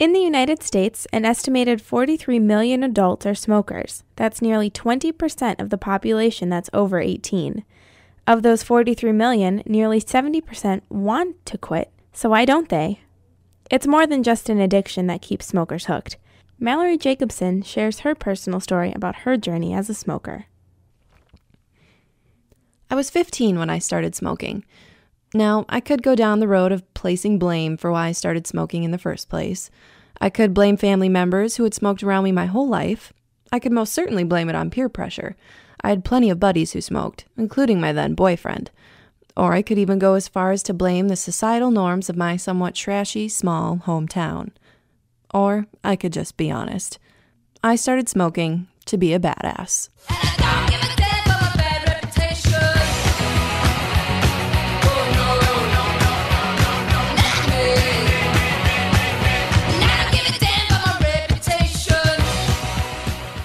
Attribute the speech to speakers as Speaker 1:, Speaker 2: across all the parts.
Speaker 1: In the United States, an estimated 43 million adults are smokers. That's nearly 20% of the population that's over 18. Of those 43 million, nearly 70% want to quit, so why don't they? It's more than just an addiction that keeps smokers hooked. Mallory Jacobson shares her personal story about her journey as a smoker.
Speaker 2: I was 15 when I started smoking. Now, I could go down the road of placing blame for why I started smoking in the first place. I could blame family members who had smoked around me my whole life. I could most certainly blame it on peer pressure. I had plenty of buddies who smoked, including my then boyfriend. Or I could even go as far as to blame the societal norms of my somewhat trashy, small hometown. Or I could just be honest. I started smoking to be a badass.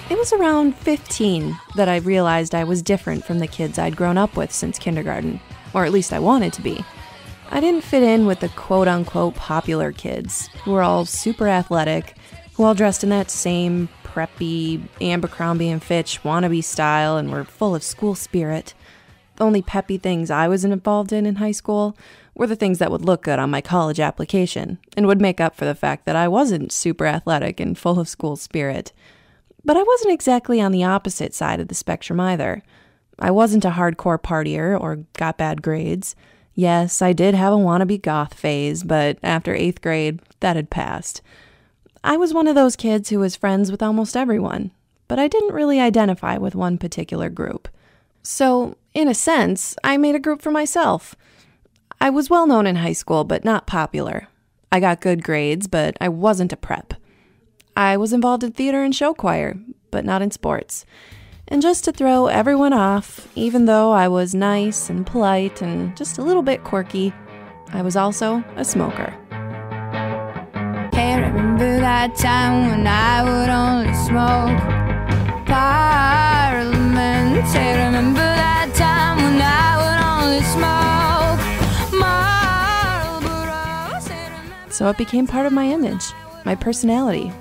Speaker 2: It was around 15 that I realized I was different from the kids I'd grown up with since kindergarten, or at least I wanted to be. I didn't fit in with the quote-unquote popular kids, who were all super athletic, who all dressed in that same preppy Abercrombie and Fitch wannabe style and were full of school spirit. The only peppy things I was involved in high school were the things that would look good on my college application and would make up for the fact that I wasn't super athletic and full of school spirit. But I wasn't exactly on the opposite side of the spectrum either. I wasn't a hardcore partier or got bad grades. Yes, I did have a wannabe goth phase, but after 8th grade, that had passed. I was one of those kids who was friends with almost everyone, but I didn't really identify with one particular group. So, in a sense, I made a group for myself. I was well known in high school, but not popular. I got good grades, but I wasn't a prep. I was involved in theater and show choir, but not in sports. And just to throw everyone off, even though I was nice and polite and just a little bit quirky, I was also a smoker.
Speaker 3: Hey, remember that time when I would only smoke Parliament? Hey, remember that time when I would only smoke Marlboro?
Speaker 2: So it became part of my image, my personality.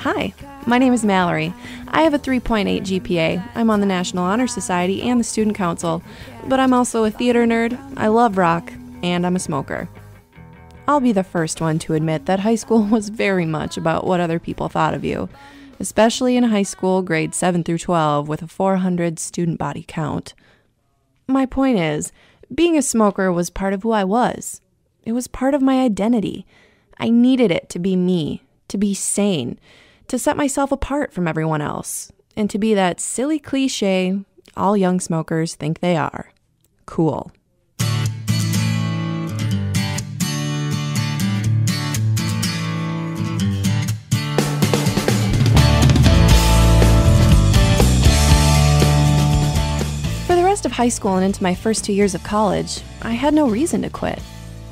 Speaker 2: Hi, my name is Mallory. I have a 3.8 GPA. I'm on the National Honor Society and the Student Council, but I'm also a theater nerd, I love rock, and I'm a smoker. I'll be the first one to admit that high school was very much about what other people thought of you, especially in high school grades 7 through 12 with a 400 student body count. My point is, being a smoker was part of who I was. It was part of my identity. I needed it to be me, to be sane, to set myself apart from everyone else, and to be that silly cliche all young smokers think they are. Cool. For the rest of high school and into my first 2 years of college, I had no reason to quit.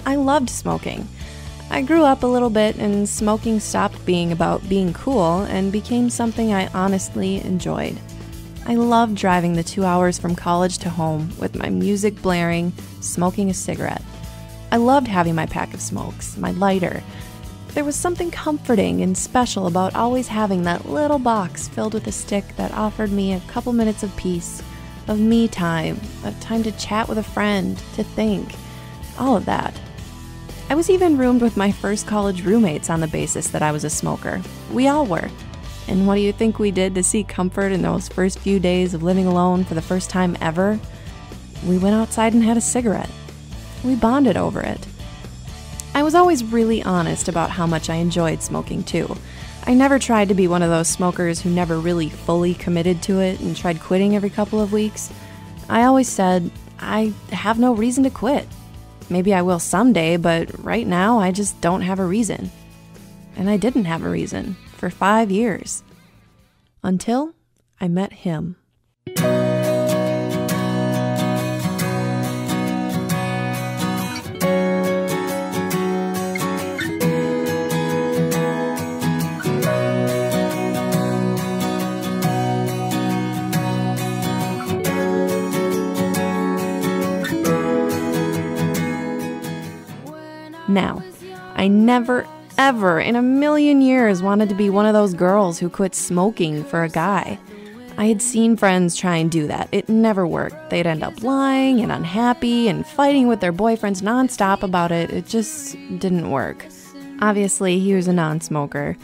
Speaker 2: I loved smoking. I grew up a little bit and smoking stopped being about being cool and became something I honestly enjoyed. I loved driving the 2 hours from college to home with my music blaring, smoking a cigarette. I loved having my pack of smokes, my lighter. There was something comforting and special about always having that little box filled with a stick that offered me a couple minutes of peace, of me time, of time to chat with a friend, to think, all of that. I was even roomed with my first college roommates on the basis that I was a smoker. We all were. And what do you think we did to seek comfort in those first few days of living alone for the first time ever? We went outside and had a cigarette. We bonded over it. I was always really honest about how much I enjoyed smoking too. I never tried to be one of those smokers who never really fully committed to it and tried quitting every couple of weeks. I always said, I have no reason to quit. Maybe I will someday, but right now I just don't have a reason. And I didn't have a reason for 5 years. Until I met him. Now, I never, ever in a million years wanted to be one of those girls who quit smoking for a guy. I had seen friends try and do that. It never worked. They'd end up lying and unhappy and fighting with their boyfriends nonstop about it. It just didn't work. Obviously, he was a non-smoker.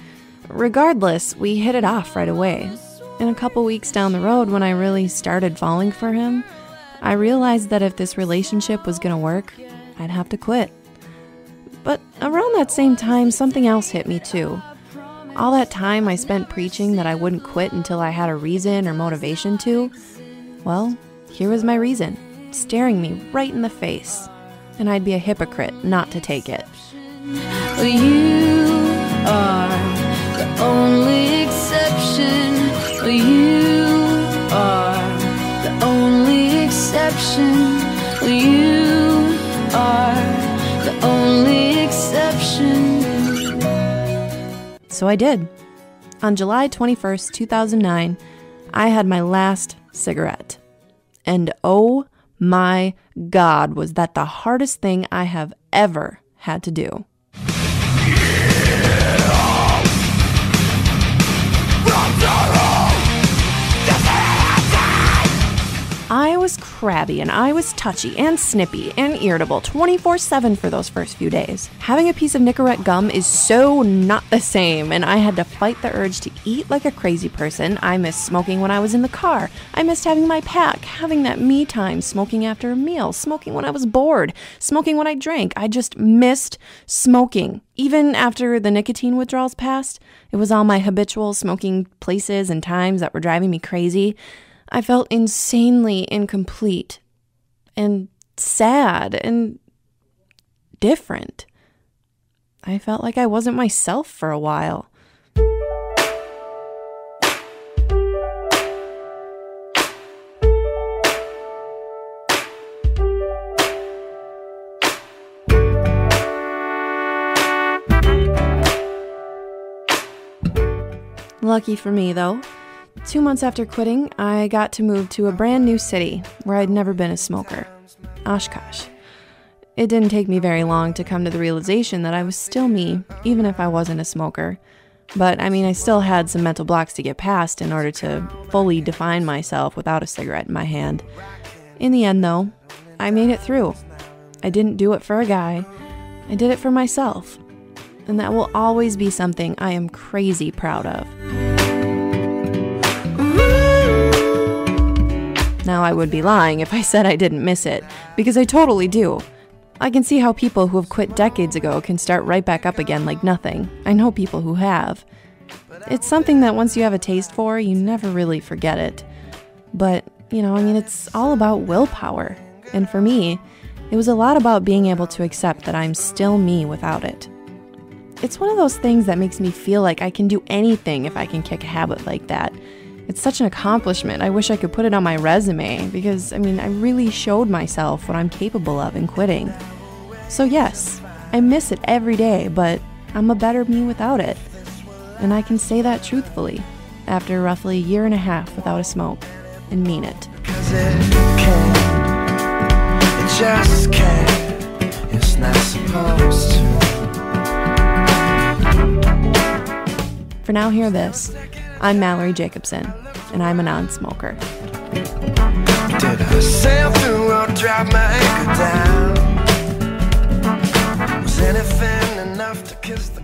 Speaker 2: Regardless, we hit it off right away. And a couple weeks down the road, when I really started falling for him, I realized that if this relationship was going to work, I'd have to quit. But around that same time, something else hit me too. All that time I spent preaching that I wouldn't quit until I had a reason or motivation to, well, here was my reason, staring me right in the face. And I'd be a hypocrite not to take it.
Speaker 3: You are the only exception. You are the only exception. You are the only exception.
Speaker 2: So I did. On July 21st, 2009, I had my last cigarette. And oh my God, was that the hardest thing I have ever had to do. I was crabby and I was touchy and snippy and irritable 24/7 for those first few days. Having a piece of Nicorette gum is so not the same, and I had to fight the urge to eat like a crazy person. I missed smoking when I was in the car. I missed having my pack, having that me time, smoking after a meal, smoking when I was bored, smoking when I drank. I just missed smoking. Even after the nicotine withdrawals passed, it was all my habitual smoking places and times that were driving me crazy. I felt insanely incomplete and sad and different. I felt like I wasn't myself for a while. Lucky for me, though, 2 months after quitting, I got to move to a brand new city where I'd never been a smoker, Oshkosh. It didn't take me very long to come to the realization that I was still me, even if I wasn't a smoker. But, I still had some mental blocks to get past in order to fully define myself without a cigarette in my hand. In the end, though, I made it through. I didn't do it for a guy. I did it for myself. And that will always be something I am crazy proud of. Now, I would be lying if I said I didn't miss it, because I totally do. I can see how people who have quit decades ago can start right back up again like nothing. I know people who have. It's something that once you have a taste for, you never really forget it. But, it's all about willpower. And for me, it was a lot about being able to accept that I'm still me without it. It's one of those things that makes me feel like I can do anything if I can kick a habit like that. It's such an accomplishment. I wish I could put it on my resume because, I really showed myself what I'm capable of in quitting. So yes, I miss it every day, but I'm a better me without it. And I can say that truthfully after roughly a year and a half without a smoke and mean it.
Speaker 4: 'Cause it just can't. It's not supposed to.
Speaker 2: For now, hear this. I'm Mallory Jacobson, and I'm a non-smoker.
Speaker 4: Did I sail through or drop my anchor down? Was anything enough to kiss the